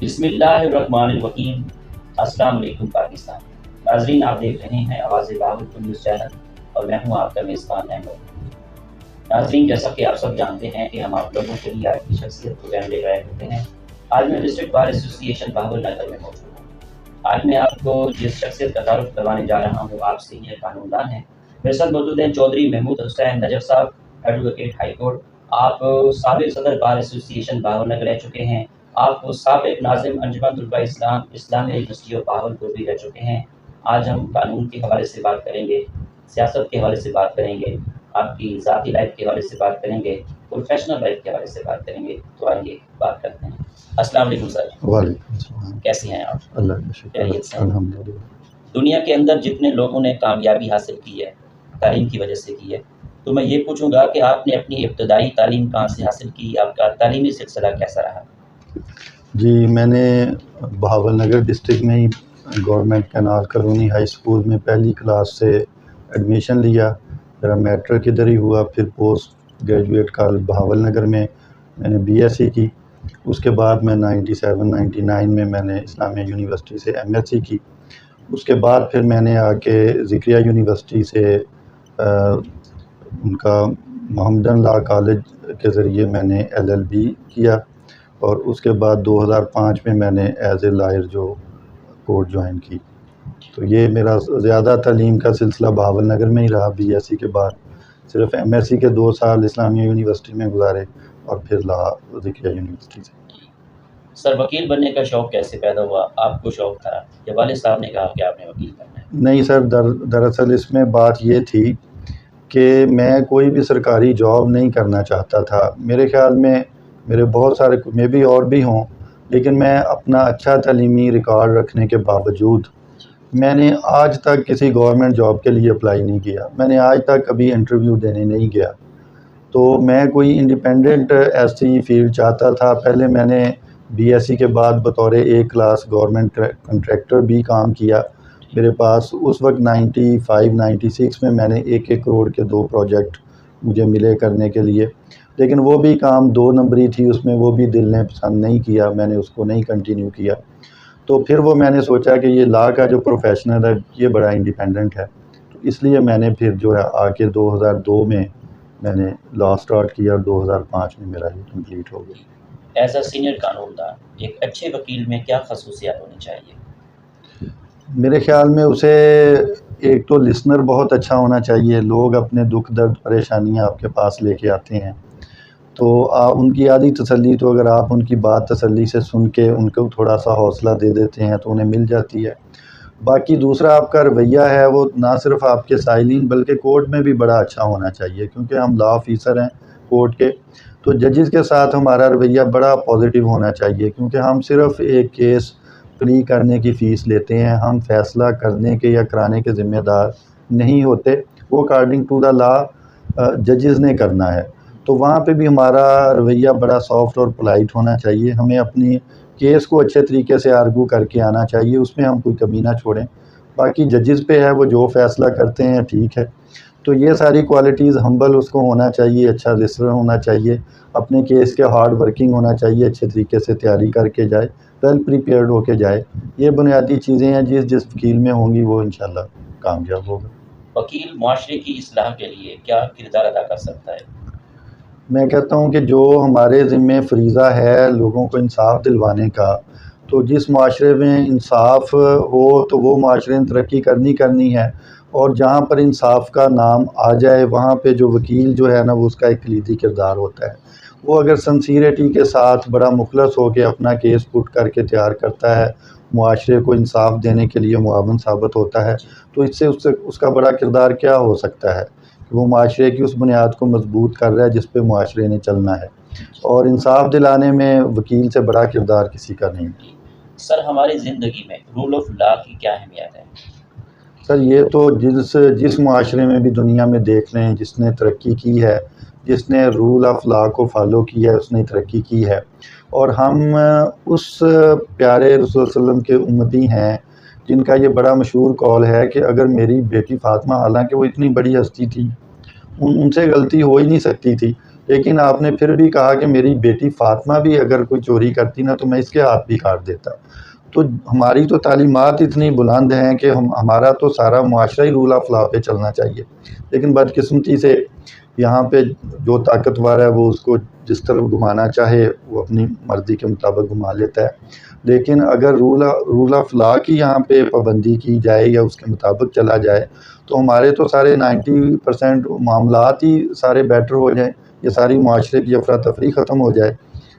بسم اللہ الرحمن الرحیم۔ السلام علیکم پاکستان۔ ناظرین، آپ دیکھ رہے ہیں آواز بہاولپور نیوز چینل اور میں ہوں آپ کا میزبان احمد۔ ناظرین، جیسا کہ آپ سب جانتے ہیں کہ ہم آپ لوگوں کے لیے آپ کی شخصیت کو لے کر آئے ہوتے ہیں۔ آج میں ڈسٹرکٹ بار ایسوسی ایشن بہاول نگر میں موجود ہوں۔ آج میں آپ کو جس شخصیت کا تعارف کروانے جا رہا ہوں آپ سینئر قانون دان ہیں۔ میرے ساتھ موجود ہیں چودھری محمود حسین نجف صاحب، ایڈوکیٹ ہائی کورٹ۔ آپ سابق صدر بار ایسوسی ایشن بہاول نگر رہ چکے ہیں۔ آپ سابق ناظم انجمن طلباء اسلام اسلامیہ یونیورسٹی آف بہاولپور بھی رہ چکے ہیں۔ آج ہم قانون کے حوالے سے بات کریں گے، سیاست کے حوالے سے بات کریں گے، آپ کی ذاتی لائف کے حوالے سے بات کریں گے، پروفیشنل لائف کے حوالے سے بات کریں گے۔ تو آئیے بات کرتے ہیں۔ السلام علیکم سر۔ وعلیکم السلام۔ کیسے ہیں آپ؟ اللہ کا شکر، خیریت سے؟ الحمدللہ۔ دنیا کے اندر جتنے لوگوں نے کامیابی حاصل کی ہے تعلیم کی وجہ سے کی ہے، تو میں یہ پوچھوں گا کہ آپ نے اپنی ابتدائی تعلیم کہاں سے حاصل کی؟ آپ کا تعلیمی سلسلہ کیسا رہا؟ جی، میں نے بہاول نگر ڈسٹرکٹ میں ہی government canal colony high school میں پہلی کلاس سے ایڈمیشن لیا، میرا میٹرک ادھر ہی ہوا، پھر پوسٹ گریجویٹ کال بہاول نگر میں نے بی ایس سی کی۔ اس کے بعد میں 97-99 میں نے اسلامیہ یونیورسٹی سے ایم ایس سی کی۔ اس کے بعد پھر میں نے آ کے ذکریہ یونیورسٹی سے ان کا محمدن لاء کالج کے ذریعے میں نے LLB کیا، اور اس کے بعد 2005 میں میں نے ایز اے لائر جو کورٹ جوائن کی۔ تو یہ میرا زیادہ تعلیم کا سلسلہ بہاول نگر میں ہی رہا۔ بی ایس سی کے بعد صرف ایم ایس سی کے 2 سال اسلامیہ یونیورسٹی میں گزارے، اور پھر لا ذکریہ یونیورسٹی سے۔ سر، وکیل بننے کا شوق کیسے پیدا ہوا؟ آپ کو شوق تھا یا والد صاحب نے کہا کہ آپ نے وکیل بننا ہے؟ نہیں سر، دراصل اس میں بات یہ تھی کہ میں کوئی بھی سرکاری جاب نہیں کرنا چاہتا تھا۔ میرے خیال میں میرے بہت سارے میں بھی اور بھی ہوں، لیکن میں اپنا اچھا تعلیمی ریکارڈ رکھنے کے باوجود میں نے آج تک کسی گورنمنٹ جاب کے لیے اپلائی نہیں کیا۔ میں نے آج تک کبھی انٹرویو دینے نہیں گیا۔ تو میں کوئی انڈیپینڈنٹ ایسی فیلڈ چاہتا تھا۔ پہلے میں نے بی ایس سی کے بعد بطور ایک کلاس گورنمنٹ کنٹریکٹر بھی کام کیا۔ میرے پاس اس وقت 95-96 میں نے 1 کروڑ کے 2 پروجیکٹ مجھے ملے کرنے کے لیے، لیکن وہ بھی کام 2 نمبری تھی اس میں، وہ بھی دل نے پسند نہیں کیا، میں نے اس کو نہیں کنٹینیو کیا۔ تو پھر وہ میں نے سوچا کہ یہ لا کا جو پروفیشنل ہے یہ بڑا انڈیپینڈنٹ ہے، تو اس لیے میں نے پھر جو ہے آ کے 2002 میں نے لا سٹارٹ کیا، اور 2005 میں میرا یہ کمپلیٹ ہو گیا۔ ایز اے سینئر قانون دان ایک اچھے وکیل میں کیا خصوصیات ہونی چاہیے؟ میرے خیال میں اسے ایک تو لسنر بہت اچھا ہونا چاہیے۔ لوگ اپنے دکھ درد پریشانیاں آپ کے پاس لے کے آتے ہیں، تو ان کی آدھی تسلی تو اگر آپ ان کی بات تسلی سے سن کے ان کو تھوڑا سا حوصلہ دے دیتے ہیں تو انہیں مل جاتی ہے۔ باقی دوسرا آپ کا رویہ ہے وہ نہ صرف آپ کے سائلین بلکہ کورٹ میں بھی بڑا اچھا ہونا چاہیے، کیونکہ ہم لا آفیسر ہیں کورٹ کے، تو ججز کے ساتھ ہمارا رویہ بڑا پازیٹیو ہونا چاہیے، کیونکہ ہم صرف ایک کیس پلی کرنے کی فیس لیتے ہیں، ہم فیصلہ کرنے کے یا کرانے کے ذمہ دار نہیں ہوتے، وہ اکارڈنگ ٹو دا لا ججز نے کرنا ہے۔ تو وہاں پہ بھی ہمارا رویہ بڑا سافٹ اور پولائٹ ہونا چاہیے، ہمیں اپنی کیس کو اچھے طریقے سے آرگو کر کے آنا چاہیے، اس میں ہم کوئی کمی نہ چھوڑیں۔ باقی ججز پہ ہے وہ جو فیصلہ کرتے ہیں ٹھیک ہے۔ تو یہ ساری کوالٹیز، ہمبل اس کو ہونا چاہیے، اچھا لسنر ہونا چاہیے، اپنے کیس کے ہارڈ ورکنگ ہونا چاہیے، اچھے طریقے سے تیاری کر کے جائے، ویل پریپیئرڈ ہو کے جائے۔ یہ بنیادی چیزیں ہیں جس وکیل میں ہوں گی وہ انشاءاللہ کامیاب ہوگا۔ وکیل معاشرے کی اصلاح کے لیے کیا کردار ادا کر سکتا ہے؟ میں کہتا ہوں کہ جو ہمارے ذمہ فریضہ ہے لوگوں کو انصاف دلوانے کا، تو جس معاشرے میں انصاف ہو تو وہ معاشرے نے ترقی کرنی ہے، اور جہاں پر انصاف کا نام آ جائے وہاں پہ جو وکیل جو ہے نا وہ اس کا ایک کلیدی کردار ہوتا ہے۔ وہ اگر سنسیریٹی کے ساتھ بڑا مخلص ہو کے اپنا کیس پٹ کر کے تیار کرتا ہے، معاشرے کو انصاف دینے کے لیے معاون ثابت ہوتا ہے، تو اس کا بڑا کردار کیا ہو سکتا ہے کہ وہ معاشرے کی اس بنیاد کو مضبوط کر رہا ہے جس پہ معاشرے نے چلنا ہے، اور انصاف دلانے میں وکیل سے بڑا کردار کسی کا نہیں۔ سر، ہماری زندگی میں رول آف لا کی کیا اہمیت ہے؟ سر، یہ تو جس معاشرے میں بھی دنیا میں دیکھ لیں، جس نے ترقی کی ہے، جس نے رول آف لا کو فالو کیا ہے، اس نے ترقی کی ہے، اور ہم اس پیارے رسول صلی اللہ علیہ وسلم کے امتی ہیں جن کا یہ بڑا مشہور قول ہے کہ اگر میری بیٹی فاطمہ، حالانکہ وہ اتنی بڑی ہستی تھی، ان سے غلطی ہو ہی نہیں سکتی تھی، لیکن آپ نے پھر بھی کہا کہ میری بیٹی فاطمہ بھی اگر کوئی چوری کرتی نا تو میں اس کے ہاتھ بھی کاٹ دیتا۔ تو ہماری تو تعلیمات اتنی بلند ہیں کہ ہمارا تو سارا معاشرہ ہی رول آف لا پہ چلنا چاہیے، لیکن بدقسمتی سے یہاں پہ جو طاقتور ہے وہ اس کو جس طرف گھمانا چاہے وہ اپنی مرضی کے مطابق گھما لیتا ہے۔ لیکن اگر رول آف لا کی یہاں پہ پابندی کی جائے یا اس کے مطابق چلا جائے تو ہمارے تو سارے 90% معاملات ہی سارے بیٹر ہو جائیں، یہ ساری معاشرے کی افراتفری ختم ہو جائے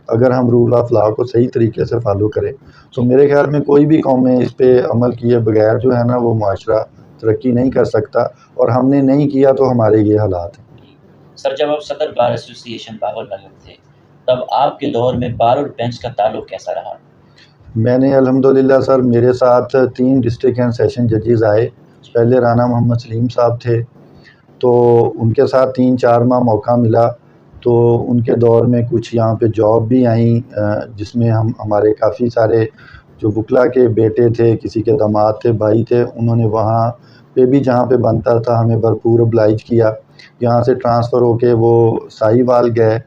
اگر ہم رول آف لا کو صحیح طریقے سے فالو کریں۔ تو میرے خیال میں کوئی بھی قوم میں اس پہ عمل کیے بغیر جو ہے نا وہ معاشرہ ترقی نہیں کر سکتا، اور ہم نے نہیں کیا تو ہمارے یہ حالات ہیں۔ سر، جب آپ صدر بار ایسوسی ایشن باہرنگر تھے تب آپ کے دور میں بار اور بینچ کا تعلق کیسا رہا؟ میں نے الحمدللہ سر، میرے ساتھ 3 ڈسٹرکٹ اینڈ سیشن ججز آئے۔ پہلے رانا محمد سلیم صاحب تھے، تو ان کے ساتھ 3-4 ماہ موقع ملا، تو ان کے دور میں کچھ یہاں پہ جاب بھی آئیں جس میں ہمارے کافی سارے جو وکلا کے بیٹے تھے، کسی کے داماد تھے، بھائی تھے، انہوں نے وہاں پہ بھی جہاں پہ بنتا تھا ہمیں بھرپور oblige کیا۔ یہاں سے ٹرانسفر ہو کے وہ سائی وال گئے،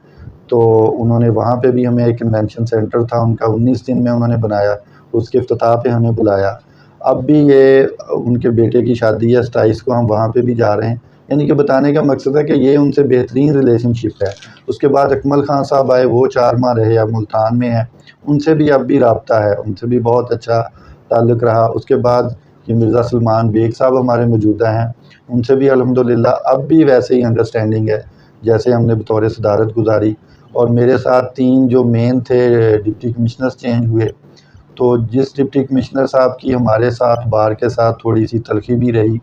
تو انہوں نے وہاں پہ بھی ہمیں ایک کنونشن سینٹر تھا ان کا 19 دن میں انہوں نے بنایا، اس کے افتتاح پہ ہمیں بلایا۔ اب بھی یہ ان کے بیٹے کی شادی ہے 27 کو، ہم وہاں پہ بھی جا رہے ہیں۔ یعنی کہ بتانے کا مقصد ہے کہ یہ ان سے بہترین ریلیشن شپ ہے۔ اس کے بعد اکمل خان صاحب آئے، وہ 4 ماہ رہے، اب ملتان میں ہیں، ان سے بھی اب بھی رابطہ ہے، ان سے بھی بہت اچھا تعلق رہا۔ اس کے بعد یہ مرزا سلمان بیگ صاحب ہمارے موجودہ ہیں، ان سے بھی الحمدللہ اب بھی ویسے ہی انڈرسٹینڈنگ ہے جیسے ہم نے بطور صدارت گزاری۔ اور میرے ساتھ 3 جو مین تھے ڈپٹی کمشنرز چینج ہوئے، تو جس ڈپٹی کمشنر صاحب کی ہمارے ساتھ بار کے ساتھ تھوڑی سی تلخی بھی رہی،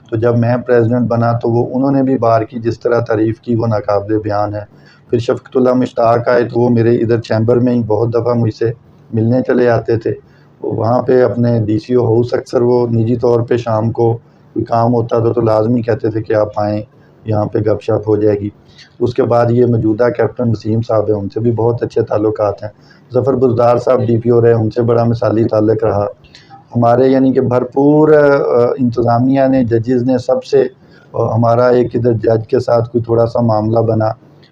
تو جب میں پریزیڈنٹ بنا تو انہوں نے بھی بار کی جس طرح تعریف کی وہ ناقابل بیان ہے۔ پھر شفقت اللہ مشتاق آئے تو وہ میرے ادھر چیمبر میں ہی بہت دفعہ مجھ سے ملنے چلے آتے تھے، وہاں پہ اپنے ڈی سی او ہاؤس اکثر وہ نجی طور پہ شام کو کوئی کام ہوتا تھا تو لازمی کہتے تھے کہ آپ آئیں، یہاں پہ گپ شپ ہو جائے گی۔ اس کے بعد یہ موجودہ کیپٹن وسیم صاحب ہیں، ان سے بھی بہت اچھے تعلقات ہیں۔ ظفر بزدار صاحب ڈی پی او رہے، ان سے بڑا مثالی تعلق رہا ہمارے، یعنی کہ بھرپور انتظامیہ نے، ججز نے، سب سے ہمارا ایک ادھر جج کے ساتھ کوئی تھوڑا سا معاملہ بنا،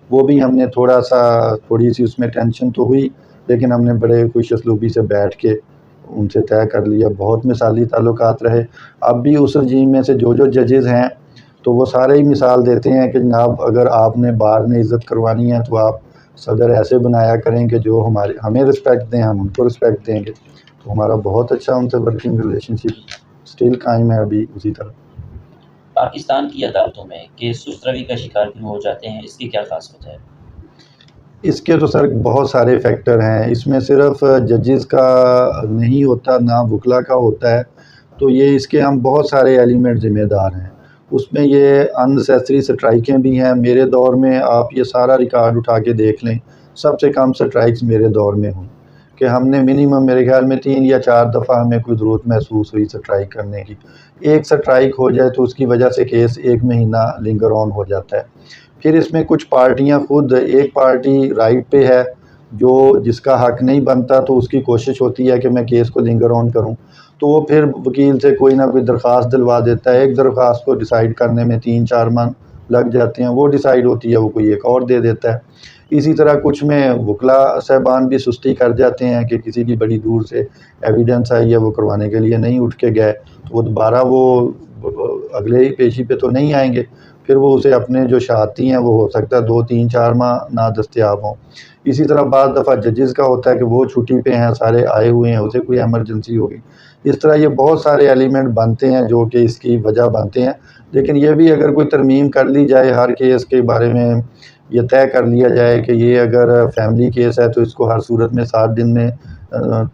وہ بھی ہم نے تھوڑی سی اس میں ٹینشن تو ہوئی، لیکن ہم نے بڑے خوش اسلوبی سے بیٹھ کے ان سے طے کر لیا، بہت مثالی تعلقات رہے۔ اب بھی اس رجیم میں سے جو ججز ہیں تو وہ سارے ہی مثال دیتے ہیں کہ جناب اگر آپ نے بار نے عزت کروانی ہے تو آپ صدر ایسے بنایا کریں کہ جو ہمیں رسپیکٹ دیں، ہم ان کو رسپیکٹ دیں گے۔ تو ہمارا بہت اچھا ان سے ورکنگ ریلیشن شپ اسٹل قائم ہے ابھی اسی طرح۔ پاکستان کی عدالتوں میں کیس سست روی کا شکار کیوں ہو جاتے ہیں، اس کی کیا خاص وجہ ہے؟ اس کے تو سر بہت سارے فیکٹر ہیں، اس میں صرف ججز کا نہیں ہوتا، نہ وکلا کا ہوتا ہے، تو یہ اس کے ہم بہت سارے ایلیمنٹ ذمہ دار ہیں۔ اس میں یہ اننیسیسری سٹرائکیں بھی ہیں۔ میرے دور میں آپ یہ سارا ریکارڈ اٹھا کے دیکھ لیں، سب سے کم سٹرائکس میرے دور میں ہوں کہ ہم نے منیمم میرے خیال میں 3 یا 4 دفعہ ہمیں کوئی ضرورت محسوس ہوئی سٹرائک کرنے کی۔ ایک سٹرائک ہو جائے تو اس کی وجہ سے کیس 1 مہینہ لنگر آن ہو جاتا ہے۔ پھر اس میں کچھ پارٹیاں خود، ایک پارٹی رائٹ پہ ہے جو جس کا حق نہیں بنتا تو اس کی کوشش ہوتی ہے کہ میں کیس کو لنگر آن کروں، تو وہ پھر وکیل سے کوئی نہ کوئی درخواست دلوا دیتا ہے، ایک درخواست کو ڈیسائیڈ کرنے میں 3-4 ماہ لگ جاتے ہیں، وہ ڈیسائیڈ ہوتی ہے وہ کوئی ایک اور دے دیتا ہے۔ اسی طرح کچھ میں وکلا صاحبان بھی سستی کر جاتے ہیں کہ کسی کی بڑی دور سے ایویڈنس آئی ہے وہ کروانے کے لیے نہیں اٹھ کے گئے تو وہ دوبارہ وہ اگلے ہی پیشی پہ تو نہیں آئیں گے، پھر وہ اسے اپنے جو شہادتی ہیں وہ ہو سکتا ہے 2-3-4 ماہ نہ دستیاب ہوں۔ اسی طرح بعض دفعہ ججز کا ہوتا ہے کہ وہ چھٹی پہ ہیں، سارے آئے ہوئے ہیں، اسے کوئی ایمرجنسی ہوگی۔ اس طرح یہ بہت سارے ایلیمنٹ بنتے ہیں جو کہ اس کی وجہ بنتے ہیں، لیکن یہ بھی اگر کوئی ترمیم کر لی جائے ہر کیس کے بارے میں، یہ طے کر لیا جائے کہ یہ اگر فیملی کیس ہے تو اس کو ہر صورت میں 7 دن میں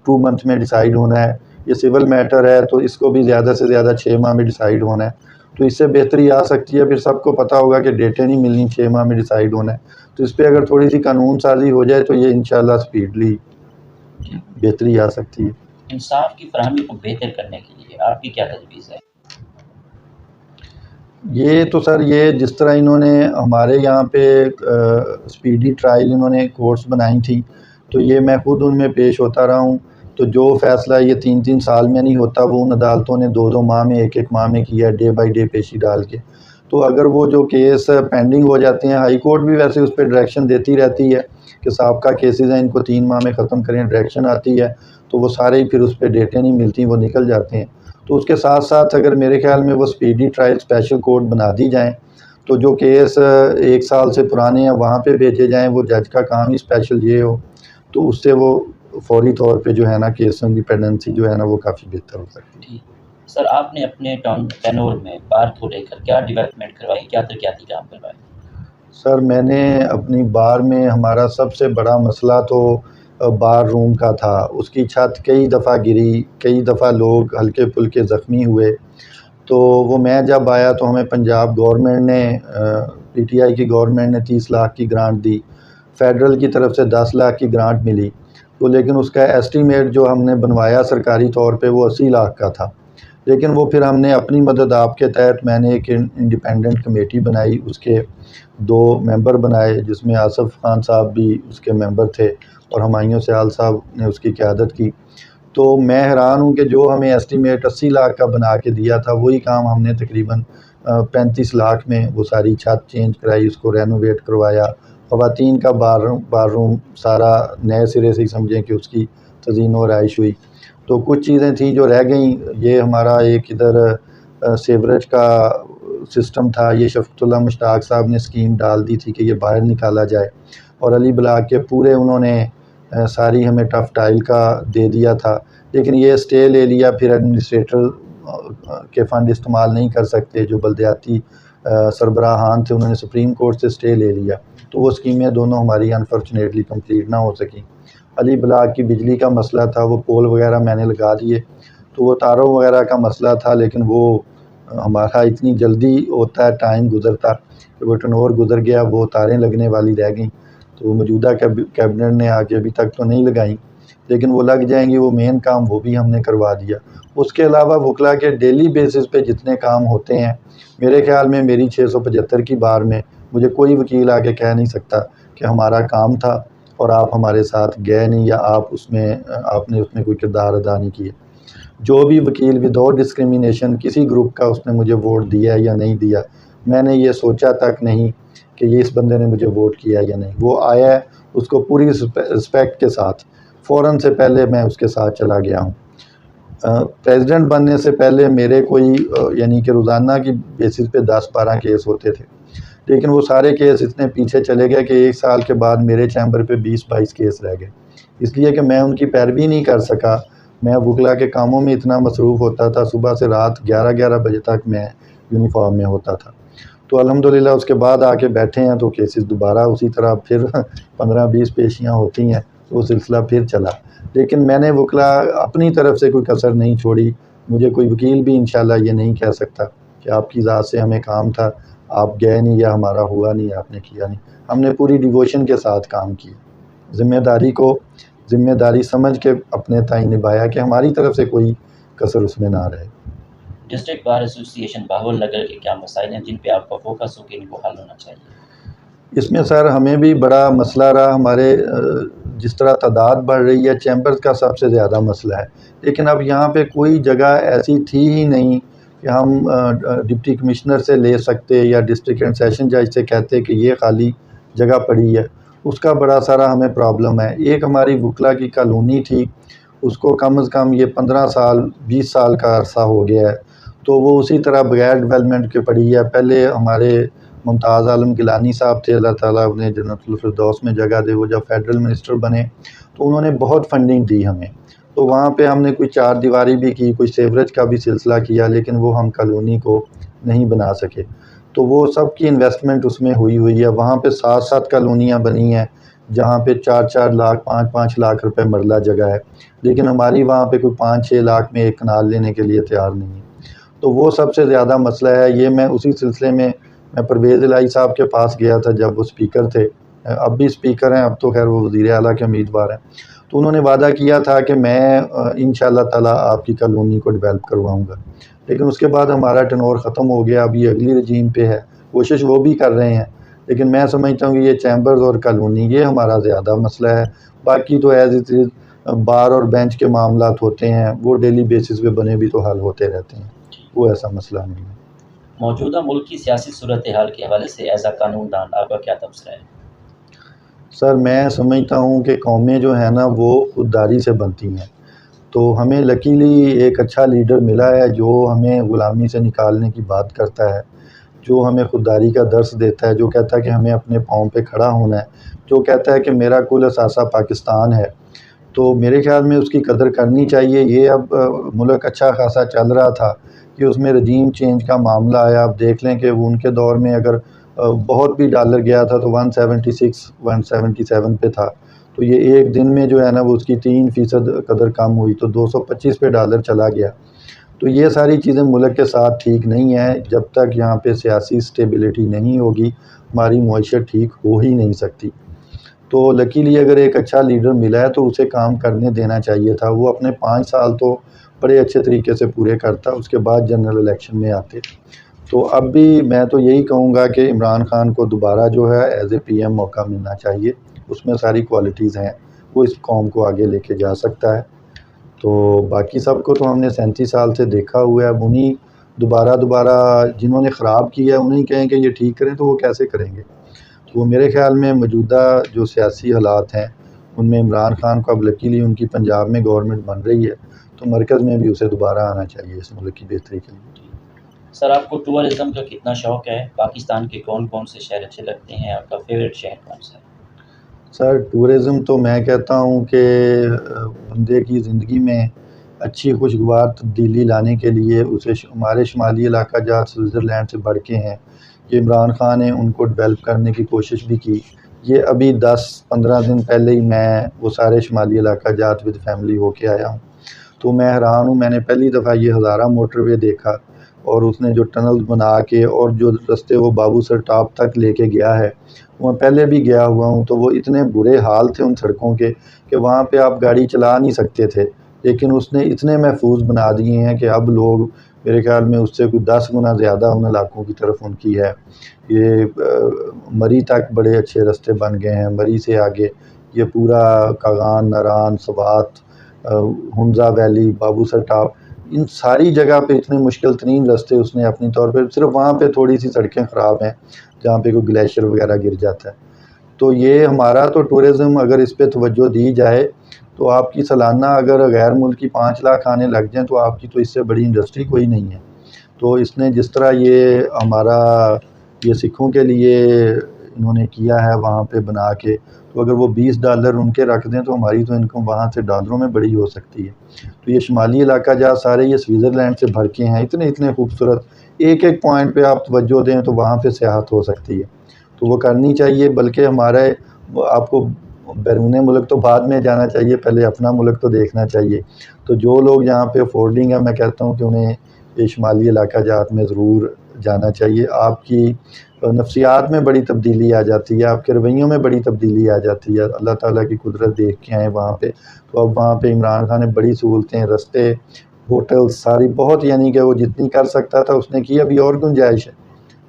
2 منتھ میں ڈیسائیڈ ہونا ہے، یہ سول میٹر ہے تو اس کو بھی زیادہ سے زیادہ 6 ماہ میں ڈیسائیڈ ہونا ہے، تو اس سے بہتری آ سکتی ہے۔ پھر سب کو پتہ ہوگا کہ ڈیٹیں نہیں ملنی، 6 ماہ میں ڈیسائیڈ ہونا ہے، تو اس پہ اگر تھوڑی سی قانون سازی ہو جائے تو یہ انشاءاللہ سپیڈلی بہتری آ سکتی ہے۔ انصاف کی فراہمی کو بہتر کرنے کے لیے آپ کی کیا تجویز ہے؟ یہ تو سر یہ جس طرح انہوں نے ہمارے یہاں پہ سپیڈی ٹرائل انہوں نے کورٹس بنائی تھیں، تو یہ میں خود ان میں پیش ہوتا رہا ہوں، تو جو فیصلہ یہ 3 سال میں نہیں ہوتا وہ ان عدالتوں نے 2 ماہ میں 1 ماہ میں کیا، ڈے بائی ڈے پیشی ڈال کے، تو اگر وہ جو کیس پینڈنگ ہو جاتے ہیں، ہائی کورٹ بھی ویسے اس پہ ڈائریکشن دیتی رہتی ہے کہ سابقہ کیسز ہیں ان کو 3 ماہ میں ختم کریں، ڈائریکشن آتی ہے تو وہ سارے ہی پھر اس پہ ڈیٹیں نہیں ملتی، وہ نکل جاتے ہیں۔ تو اس کے ساتھ ساتھ اگر میرے خیال میں وہ اسپیڈی ٹرائل اسپیشل کورٹ بنا دی جائیں تو جو کیس 1 سال سے پرانے ہیں وہاں پہ بھیجے جائیں، وہ جج کا کام ہی اسپیشل یہ ہو، تو اس سے وہ فوری طور پہ جو ہے نا کیس انڈیپینڈنسی جو ہے نا وہ کافی بہتر ہو سکتی ہے۔ سر، آپ نے اپنے ٹینور میں بار کو لے کر کیا ڈیولپمنٹ کروائی، کیا ترقیاتی کام کروائے؟ سر میں نے اپنی بار میں ہمارا سب سے بڑا مسئلہ تو بار روم کا تھا، اس کی چھت کئی دفعہ گری، کئی دفعہ لوگ ہلکے پھلکے زخمی ہوئے، تو وہ میں جب آیا تو ہمیں پنجاب گورنمنٹ نے پی ٹی آئی کی گورنمنٹ نے 30 لاکھ کی گرانٹ دی، فیڈرل کی طرف سے 10 لاکھ کی گرانٹ ملی، تو لیکن اس کا ایسٹیمیٹ جو ہم نے بنوایا سرکاری طور پہ وہ 80 لاکھ کا تھا، لیکن وہ پھر ہم نے اپنی مدد آپ کے تحت میں نے ایک انڈیپینڈنٹ کمیٹی بنائی، اس کے 2 ممبر بنائے جس میں آصف خان صاحب بھی اس کے ممبر تھے اور ہمایوں سیال صاحب نے اس کی قیادت کی۔ تو میں حیران ہوں کہ جو ہمیں ایسٹیمیٹ 80 لاکھ کا بنا کے دیا تھا وہی کام ہم نے تقریباً 35 لاکھ میں وہ ساری چھت چینج کرائی، اس کو رینوویٹ کروایا، خواتین کا بار روم سارا نئے سرے سے ہی سمجھیں کہ اس کی تزئین و آرائش ہوئی۔ تو کچھ چیزیں تھیں جو رہ گئیں، یہ ہمارا ایک ادھر سیوریج کا سسٹم تھا، یہ شفقت اللہ مشتاق صاحب نے اسکیم ڈال دی تھی کہ یہ باہر نکالا جائے، اور علی بلاک کے پورے انہوں نے ساری ہمیں ٹف ٹائل کا دے دیا تھا، لیکن یہ اسٹے لے لیا، پھر ایڈمنسٹریٹر کے فنڈ استعمال نہیں کر سکتے، جو بلدیاتی سربراہان تھے انہوں نے سپریم کورٹ سے اسٹے لے لیا، تو وہ اسکیمیں دونوں ہماری انفارچونیٹلی کمپلیٹ نہ ہو سکیں۔ علی بلاک کی بجلی کا مسئلہ تھا، وہ پول وغیرہ میں نے لگا دیے، تو وہ تاروں وغیرہ کا مسئلہ تھا، لیکن وہ ہمارا اتنی جلدی ہوتا ہے، ٹائم گزرتا کہ وہ ٹنور گزر گیا، وہ تاریں لگنے والی رہ گئیں، تو موجودہ کیبنٹ نے آگے ابھی تک تو نہیں لگائیں، لیکن وہ لگ جائیں گی، وہ مین کام وہ بھی ہم نے کروا دیا۔ اس کے علاوہ وکلا کے ڈیلی بیسس پہ جتنے کام ہوتے ہیں، میرے خیال میں میری 675 کی بار میں مجھے کوئی وکیل آ کے کہہ نہیں سکتا کہ ہمارا کام تھا اور آپ ہمارے ساتھ گئے نہیں، یا آپ نے اس میں کوئی کردار ادا نہیں کیا۔ جو بھی وکیل وداؤٹ ڈسکریمنیشن کسی گروپ کا اس نے مجھے ووٹ دیا یا نہیں دیا، میں نے یہ سوچا تک نہیں کہ یہ اس بندے نے مجھے ووٹ کیا یا نہیں، وہ آیا ہے اس کو پوری رسپیکٹ کے ساتھ، فوراً سے پہلے میں اس کے ساتھ چلا گیا ہوں۔ پریزیڈنٹ بننے سے پہلے میرے کوئی یعنی کہ روزانہ کی بیسس پہ 10-12 کیس ہوتے تھے، لیکن وہ سارے کیس اتنے پیچھے چلے گئے کہ 1 سال کے بعد میرے چیمبر پہ 20-22 کیس رہ گئے، اس لیے کہ میں ان کی پیروی نہیں کر سکا، میں وکلا کے کاموں میں اتنا مصروف ہوتا تھا، صبح سے رات 11 بجے تک میں یونیفارم میں ہوتا تھا، تو الحمدللہ اس کے بعد آ کے بیٹھے ہیں تو کیسز دوبارہ اسی طرح پھر 15-20 پیشیاں ہوتی ہیں، وہ سلسلہ پھر چلا، لیکن میں نے وکلا اپنی طرف سے کوئی کسر نہیں چھوڑی، مجھے کوئی وکیل بھی انشاءاللہ یہ نہیں کہہ سکتا کہ آپ کی ذات سے ہمیں کام تھا، آپ گئے نہیں یا ہمارا ہوا نہیں، آپ نے کیا نہیں، ہم نے پوری ڈیووشن کے ساتھ کام کیا، ذمہ داری سمجھ کے اپنے تئیں نبھایا کہ ہماری طرف سے کوئی کسر اس میں نہ رہے۔ ڈسٹرکٹ بار ایسوسی ایشن بہاول نگر کے کیا مسائل ہیں جن پہ آپ کا فوکس ہو کہ ان کو حل ہونا چاہیے؟ اس میں سر ہمیں بھی بڑا مسئلہ رہا، ہمارے جس طرح تعداد بڑھ رہی ہے، چیمبرز کا سب سے زیادہ مسئلہ ہے، لیکن اب یہاں پہ کوئی جگہ ایسی تھی ہی نہیں کہ ہم ڈپٹی کمشنر سے لے سکتے یا ڈسٹرکٹ اینڈ سیشن جج سے کہتے کہ یہ خالی جگہ پڑی ہے، اس کا بڑا سارا ہمیں پرابلم ہے۔ ایک ہماری وکلا کی کالونی تھی، اس کو کم از کم یہ 15 سال 20 سال کا عرصہ ہو گیا ہے، تو وہ اسی طرح بغیر ڈیولپمنٹ کے پڑی ہے۔ پہلے ہمارے ممتاز عالم گیلانی صاحب تھے، اللہ تعالیٰ انہیں جنت الفردوس میں جگہ دے، وہ جب فیڈرل منسٹر بنے تو انہوں نے بہت فنڈنگ دی ہمیں، تو وہاں پہ ہم نے کوئی 4 دیواری بھی کی، کوئی سیوریج کا بھی سلسلہ کیا، لیکن وہ ہم کالونی کو نہیں بنا سکے، تو وہ سب کی انویسٹمنٹ اس میں ہوئی ہے۔ وہاں پہ 7 کالونیاں بنی ہیں جہاں پہ 4 لاکھ 5 لاکھ روپے مرلہ جگہ ہے، لیکن ہماری وہاں پہ کوئی 5-6 لاکھ میں ایک کنال لینے کے لیے تیار نہیں ہے، تو وہ سب سے زیادہ مسئلہ ہے۔ یہ میں اسی سلسلے میں پرویز الہی صاحب کے پاس گیا تھا جب وہ اسپیکر تھے، اب بھی اسپیکر ہیں، اب تو خیر وہ وزیر اعلیٰ کے امیدوار ہیں، تو انہوں نے وعدہ کیا تھا کہ میں انشاءاللہ تعالیٰ آپ کی کالونی کو ڈیولپ کرواؤں گا، لیکن اس کے بعد ہمارا ٹینور ختم ہو گیا، ابھی اگلی رجیم پہ ہے، کوشش وہ بھی کر رہے ہیں، لیکن میں سمجھتا ہوں کہ یہ چیمبرز اور کالونی یہ ہمارا زیادہ مسئلہ ہے، باقی تو ایز اٹ از بار اور بینچ کے معاملات ہوتے ہیں، وہ ڈیلی بیسس پہ بنے بھی تو حل ہوتے رہتے ہیں، وہ ایسا مسئلہ نہیں ہے۔ موجودہ ملک کی سیاسی صورتحال کے حوالے سے ایز اے قانون دان آپ کا کیا تبصرہ ہے؟ سر میں سمجھتا ہوں کہ قومیں جو ہیں نا وہ خودداری سے بنتی ہیں، تو ہمیں لکیلی ایک اچھا لیڈر ملا ہے جو ہمیں غلامی سے نکالنے کی بات کرتا ہے، جو ہمیں خودداری کا درس دیتا ہے، جو کہتا ہے کہ ہمیں اپنے پاؤں پہ کھڑا ہونا ہے، جو کہتا ہے کہ میرا کل اثاثہ پاکستان ہے۔ تو میرے خیال میں اس کی قدر کرنی چاہیے۔ یہ اب ملک اچھا خاصا چل رہا تھا کہ اس میں رجیم چینج کا معاملہ آیا۔ آپ دیکھ لیں کہ وہ ان کے دور میں اگر بہت بھی ڈالر گیا تھا تو 176 177 پہ تھا، تو یہ ایک دن میں جو ہے نا وہ اس کی 3% قدر کم ہوئی تو 225 پہ ڈالر چلا گیا۔ تو یہ ساری چیزیں ملک کے ساتھ ٹھیک نہیں ہیں۔ جب تک یہاں پہ سیاسی سٹیبلٹی نہیں ہوگی ہماری معیشت ٹھیک ہو ہی نہیں سکتی۔ تو لکیلی اگر ایک اچھا لیڈر ملا ہے تو اسے کام کرنے دینا چاہیے تھا۔ وہ اپنے 5 سال تو بڑے اچھے طریقے سے پورے کرتا، اس کے بعد جنرل الیکشن میں آتے۔ تو اب بھی میں تو یہی کہوں گا کہ عمران خان کو دوبارہ جو ہے ایز اے پی ایم موقع ملنا چاہیے، اس میں ساری کوالٹیز ہیں، وہ اس قوم کو آگے لے کے جا سکتا ہے۔ تو باقی سب کو تو ہم نے 37 سال سے دیکھا ہوا ہے، اب انہیں دوبارہ جنہوں نے خراب کیا ہے انہیں کہیں کہ یہ ٹھیک کریں تو وہ کیسے کریں گے؟ تو وہ میرے خیال میں موجودہ جو سیاسی حالات ہیں ان میں عمران خان کو اب لکیلی ان کی پنجاب میں گورنمنٹ بن رہی ہے تو مرکز میں بھی اسے دوبارہ آنا چاہیے اس ملک کی بہتری کے لیے۔ سر آپ کو ٹورزم کا کتنا شوق ہے؟ پاکستان کے کون کون سے شہر اچھے لگتے ہیں؟ آپ کا فیوریٹ شہر کون سا ہے؟ سر ٹورزم تو میں کہتا ہوں کہ بندے کی زندگی میں اچھی خوشگوار تبدیلی لانے کے لیے اسے ہمارے شمالی علاقہ جات سوئٹزرلینڈ سے بڑھ کے ہیں۔ یہ عمران خان نے ان کو ڈیولپ کرنے کی کوشش بھی کی۔ یہ ابھی 10-15 دن پہلے ہی میں وہ سارے شمالی علاقہ جات ود فیملی ہو کے آیا ہوں، تو میں حیران ہوں۔ میں نے پہلی دفعہ یہ ہزارہ موٹر وے دیکھا اور اس نے جو ٹنل بنا کے اور جو رستے وہ بابو سر ٹاپ تک لے کے گیا ہے، وہاں پہلے بھی گیا ہوا ہوں، تو وہ اتنے برے حال تھے ان سڑکوں کے کہ وہاں پہ آپ گاڑی چلا نہیں سکتے تھے، لیکن اس نے اتنے محفوظ بنا دیے ہیں کہ اب لوگ میرے خیال میں اس سے کوئی 10 گنا زیادہ ان علاقوں کی طرف ان کی ہے۔ یہ مری تک بڑے اچھے رستے بن گئے ہیں، مری سے آگے یہ پورا کاغان، ناران، سوات، ہنزا ویلی، بابو سر ٹاپ، ان ساری جگہ پہ اتنے مشکل ترین رستے اس نے اپنی طور پہ، صرف وہاں پہ تھوڑی سی سڑکیں خراب ہیں جہاں پہ کوئی گلیشیئر وغیرہ گر جاتا ہے۔ تو یہ ہمارا تو ٹورزم اگر اس پہ توجہ دی جائے تو آپ کی سالانہ اگر غیر ملکی 5 لاکھ آنے لگ جائیں تو آپ کی تو اس سے بڑی انڈسٹری کوئی نہیں ہے۔ تو اس نے جس طرح یہ ہمارا یہ سکھوں کے لیے انہوں نے کیا ہے وہاں پہ بنا کے، تو اگر وہ $20 ان کے رکھ دیں تو ہماری تو انکم وہاں سے ڈالروں میں بڑی ہو سکتی ہے۔ تو یہ شمالی علاقہ جہاں سارے یہ سوئٹزرلینڈ سے بھر کے ہیں، اتنے خوبصورت، ایک ایک پوائنٹ پہ آپ توجہ دیں تو وہاں پہ سیاحت ہو سکتی ہے، تو وہ کرنی چاہیے۔ بلکہ ہمارے آپ کو بیرون ملک تو بعد میں جانا چاہیے، پہلے اپنا ملک تو دیکھنا چاہیے۔ تو جو لوگ یہاں پہ افورڈنگ ہے میں کہتا ہوں کہ انہیں یہ شمالی علاقہ جات میں ضرور جانا چاہیے۔ آپ کی نفسیات میں بڑی تبدیلی آ جاتی ہے، آپ کے رویوں میں بڑی تبدیلی آ جاتی ہے، اللہ تعالیٰ کی قدرت دیکھ کے آئیں وہاں پہ۔ تو اب وہاں پہ عمران خان نے بڑی سہولتیں، رستے، ہوٹل ساری بہت، یعنی کہ وہ جتنی کر سکتا تھا اس نے کی، ابھی اور گنجائش ہے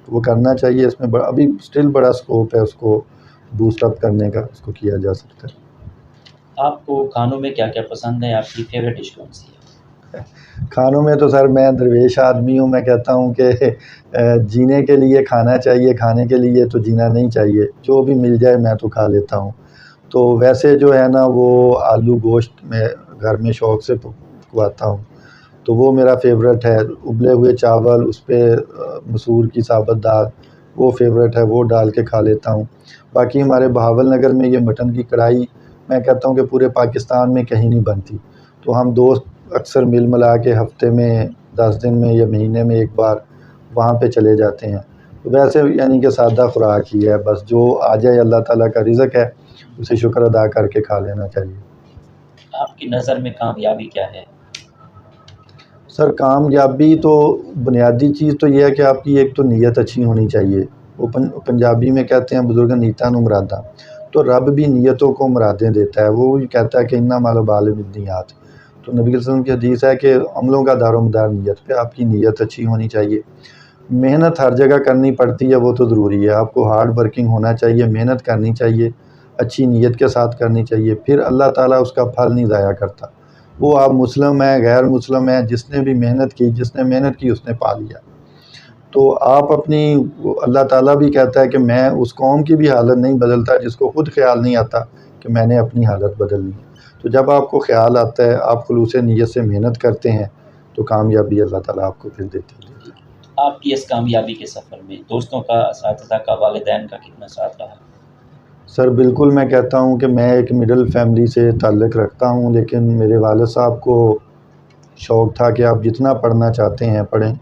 تو وہ کرنا چاہیے۔ اس میں ابھی سٹل بڑا سکوپ ہے اس کو بوسٹ اپ کرنے کا، اس کو کیا جا سکتا ہے۔ آپ کو کھانوں میں کیا کیا پسند ہے؟ آپ کی فیوریٹ ڈش کون سی ہے؟ کھانوں میں تو سر میں درویش آدمی ہوں، میں کہتا ہوں کہ جینے کے لیے کھانا چاہیے، کھانے کے لیے تو جینا نہیں چاہیے، جو بھی مل جائے میں تو کھا لیتا ہوں۔ تو ویسے جو ہے نا وہ آلو گوشت میں گھر میں شوق سے پکواتا ہوں، تو وہ میرا فیوریٹ ہے۔ ابلے ہوئے چاول، اس پہ مسور کی ثابت دال، وہ فیوریٹ ہے، وہ ڈال کے کھا لیتا ہوں۔ باقی ہمارے بہاول نگر میں یہ مٹن کی کڑھائی میں کہتا ہوں کہ پورے پاکستان میں کہیں نہیں بنتی، تو ہم دوست اکثر مل ملا کے ہفتے میں 10 دن میں یا مہینے میں ایک بار وہاں پہ چلے جاتے ہیں۔ ویسے یعنی کہ سادہ خوراک ہی ہے، بس جو آ جائے اللہ تعالیٰ کا رزق ہے اسے شکر ادا کر کے کھا لینا چاہیے۔ آپ کی نظر میں کامیابی کیا ہے؟ سر کامیابی تو بنیادی چیز تو یہ ہے کہ آپ کی ایک تو نیت اچھی ہونی چاہیے۔ وہ پنجابی میں کہتے ہیں بزرگ نیتاں نو مراداں، تو رب بھی نیتوں کو مرادیں دیتا ہے۔ وہ کہتا ہے کہ انما الأعمال بالنیات، تو نبی صلی اللہ علیہ وسلم کی حدیث ہے کہ عملوں کا دار و مدار نیت پہ، آپ کی نیت اچھی ہونی چاہیے۔ محنت ہر جگہ کرنی پڑتی ہے، وہ تو ضروری ہے، آپ کو ہارڈ ورکنگ ہونا چاہیے، محنت کرنی چاہیے، اچھی نیت کے ساتھ کرنی چاہیے، پھر اللہ تعالیٰ اس کا پھل نہیں ضائع کرتا۔ وہ آپ مسلم ہیں، غیر مسلم ہیں، جس نے بھی محنت کی، جس نے محنت کی اس نے پا لیا۔ تو آپ اپنی اللہ تعالیٰ بھی کہتا ہے کہ میں اس قوم کی بھی حالت نہیں بدلتا جس کو خود خیال نہیں آتا کہ میں نے اپنی حالت بدلنی ہے. تو جب آپ کو خیال آتا ہے، آپ خلوص نیت سے محنت کرتے ہیں تو کامیابی اللہ تعالیٰ آپ کو پھر دیتی ہے. آپ کی اس کامیابی کے سفر میں دوستوں کا، اساتذہ کا، والدین کا کتنا ساتھ رہا؟ سر بالکل میں کہتا ہوں کہ میں ایک مڈل فیملی سے تعلق رکھتا ہوں، لیکن میرے والد صاحب کو شوق تھا کہ آپ جتنا پڑھنا چاہتے ہیں پڑھیں.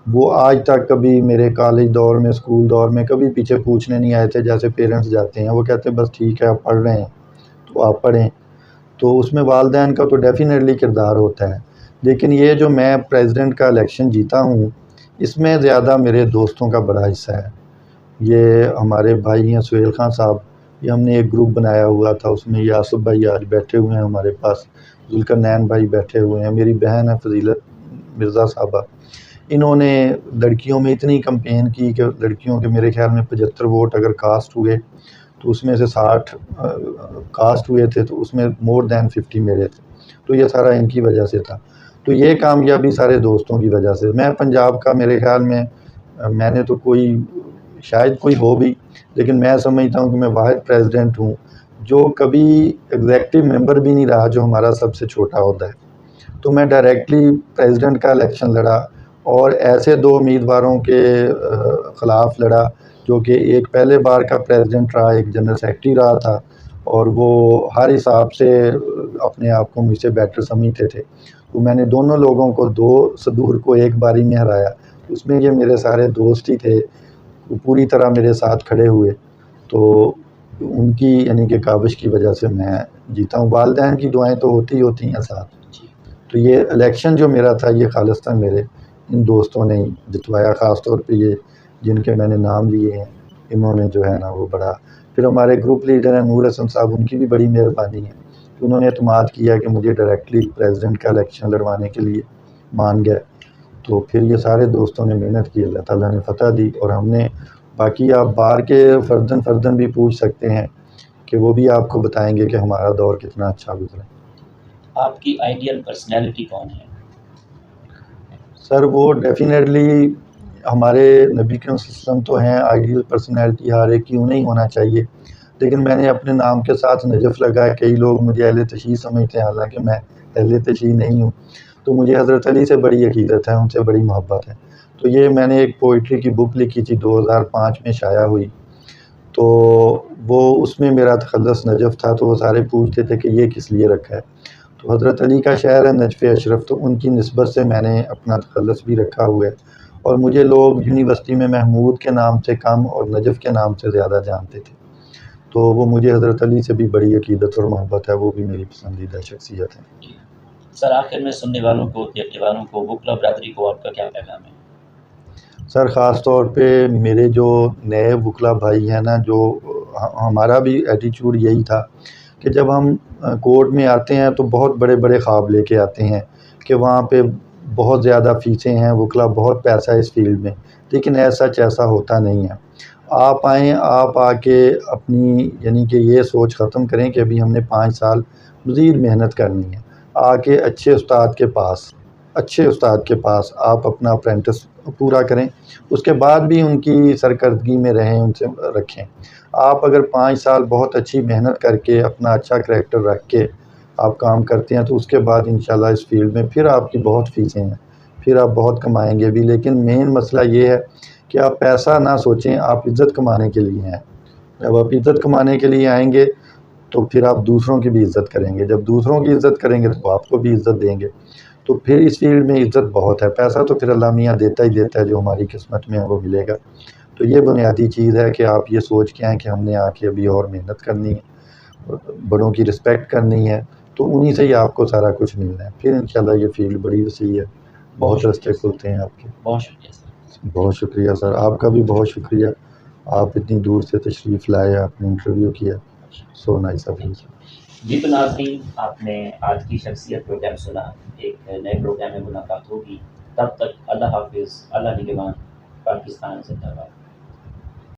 وہ آج تک کبھی میرے کالج دور میں، اسکول دور میں کبھی پیچھے پوچھنے نہیں آئے تھے جیسے پیرنٹس جاتے ہیں. وہ کہتے ہیں بس ٹھیک ہے آپ پڑھ رہے ہیں تو آپ پڑھیں. تو اس میں والدین کا تو ڈیفینیٹلی کردار ہوتا ہے، لیکن یہ جو میں پریزیڈنٹ کا الیکشن جیتا ہوں اس میں زیادہ میرے دوستوں کا بڑا حصہ ہے. یہ ہمارے بھائی ہیں سہیل خان صاحب، یہ ہم نے ایک گروپ بنایا ہوا تھا، اس میں یاسف بھائی آج بیٹھے ہوئے ہیں ہمارے پاس، ذوالقرنین بھائی بیٹھے ہوئے ہیں، میری بہن ہے فضیلت مرزا صاحبہ. انہوں نے لڑکیوں میں اتنی کمپین کی کہ لڑکیوں کے میرے خیال میں 75 ووٹ اگر کاسٹ ہوئے تو اس میں سے 60 کاسٹ ہوئے تھے، تو اس میں مور دین 50 میرے تھے. تو یہ سارا ان کی وجہ سے تھا. تو یہ کامیابی سارے دوستوں کی وجہ سے. میں پنجاب کا میرے خیال میں نے تو شاید کوئی ہو بھی، لیکن میں سمجھتا ہوں کہ میں واحد پریزیڈنٹ ہوں جو کبھی ایگزیکٹو ممبر بھی نہیں رہا، جو ہمارا سب سے چھوٹا عہدہ ہے. تو میں ڈائریکٹلی پریزیڈنٹ کا الیکشن لڑا اور ایسے 2 امیدواروں کے خلاف لڑا جو کہ ایک پہلے بار کا پریزیڈنٹ رہا، ایک جنرل سیکرٹری رہا تھا، اور وہ ہر حساب سے اپنے آپ کو مجھ سے بیٹر سمجھتے تھے. تو میں نے دونوں لوگوں کو 2 صدور کو ایک باری میں ہرایا. اس میں یہ میرے سارے دوست ہی تھے، وہ پوری طرح میرے ساتھ کھڑے ہوئے. تو ان کی یعنی کہ کاوش کی وجہ سے میں جیتا ہوں. والدین کی دعائیں تو ہوتی ہیں ساتھ. تو یہ الیکشن جو میرا تھا یہ خالصتاً میرے ان دوستوں نے جتوایا، خاص طور پہ یہ جن کے میں نے نام لیے ہیں، انہوں نے جو ہے نا وہ بڑا. پھر ہمارے گروپ لیڈر ہیں نور حسن صاحب، ان کی بھی بڑی مہربانی ہے کہ انہوں نے اعتماد کیا کہ مجھے ڈائریکٹلی پریزیڈنٹ کا الیکشن لڑوانے کے لیے مان گئے. تو پھر یہ سارے دوستوں نے محنت کی، اللہ تعالیٰ نے فتح دی. اور ہم نے باقی آپ بار کے فردن بھی پوچھ سکتے ہیں کہ وہ بھی آپ کو بتائیں گے کہ ہمارا دور کتنا اچھا گزرا. آپ کی آئیڈیل پرسنالٹی کون ہے؟ سر وہ ڈیفینیٹلی ہمارے نبی کریم صلی اللہ علیہ وسلم تو ہیں. آئیڈیل پرسنالٹی ہر ایک کیوں نہیں ہونا چاہیے، لیکن میں نے اپنے نام کے ساتھ نجف لگایا. کئی لوگ مجھے اہل تشیع سمجھتے ہیں، حالانکہ میں اہل تشیع نہیں ہوں. تو مجھے حضرت علی سے بڑی عقیدت ہے، ان سے بڑی محبت ہے. تو یہ میں نے ایک پوئٹری کی بک لکھی تھی، 2005 میں شائع ہوئی. تو وہ اس میں میرا تخلص نجف تھا. تو وہ سارے پوچھتے تھے کہ یہ کس لیے رکھا ہے. تو حضرت علی کا شعر ہے نجف اشرف، تو ان کی نسبت سے میں نے اپنا تخلص بھی رکھا ہوا ہے. اور مجھے لوگ یونیورسٹی میں محمود کے نام سے کم اور نجف کے نام سے زیادہ جانتے تھے. تو وہ مجھے حضرت علی سے بھی بڑی عقیدت اور محبت ہے، وہ بھی میری پسندیدہ شخصیت ہے. سر آخر میں سننے والوں کو، دیکھنے والوں کو، وکلا برادری کو آپ کا کیا پیغام ہے؟ سر خاص طور پہ میرے جو نئے وکلا بھائی ہیں نا، جو ہمارا بھی ایٹیچیوڈ یہی تھا کہ جب ہم کورٹ میں آتے ہیں تو بہت بڑے بڑے خواب لے کے آتے ہیں کہ وہاں پہ بہت زیادہ فیسیں ہیں، وکلا بہت پیسہ ہے اس فیلڈ میں، لیکن ایسا ہوتا نہیں ہے. آپ آئیں، آپ آ کے اپنی یعنی کہ یہ سوچ ختم کریں کہ ابھی ہم نے 5 سال مزید محنت کرنی ہے. آ کے اچھے استاد کے پاس آپ اپنا اپرینٹس پورا کریں. اس کے بعد بھی ان کی سرکردگی میں رہیں، ان سے رکھیں. آپ اگر 5 سال بہت اچھی محنت کر کے اپنا اچھا کریکٹر رکھ کے آپ کام کرتے ہیں تو اس کے بعد انشاءاللہ اس فیلڈ میں پھر آپ کی بہت فیسیں ہیں، پھر آپ بہت کمائیں گے بھی. لیکن مین مسئلہ یہ ہے کہ آپ پیسہ نہ سوچیں، آپ عزت کمانے کے لیے ہیں. جب آپ عزت کمانے کے لیے آئیں گے تو پھر آپ دوسروں کی بھی عزت کریں گے. جب دوسروں کی عزت کریں گے تو آپ کو بھی عزت دیں گے. تو پھر اس فیلڈ میں عزت بہت ہے. پیسہ تو پھر اللہ میاں دیتا ہی دیتا ہے، جو ہماری قسمت میں ہے وہ ملے گا. تو یہ بنیادی چیز ہے کہ آپ یہ سوچ کے آئیں کہ ہم نے آ کے ابھی اور محنت کرنی ہے، بڑوں کی رسپیکٹ کرنی ہے، تو انہی سے ہی آپ کو سارا کچھ ملنا ہے. پھر انشاءاللہ یہ فیلڈ بڑی وسیع ہے، بہت راستے کھلتے ہیں آپ کے. بہت شکریہ سر. بہت شکریہ سر، آپ کا بھی بہت شکریہ. آپ اتنی دور سے تشریف لائے، آپ نے انٹرویو کیا. So nice of you. جی تو ناظرین، آپ نے آج کی شخصیت پروگرام سنا. ایک نئے پروگرام میں ملاقات ہوگی. تب تک اللہ حافظ، اللہ نگہبان. پاکستان زندہ باد.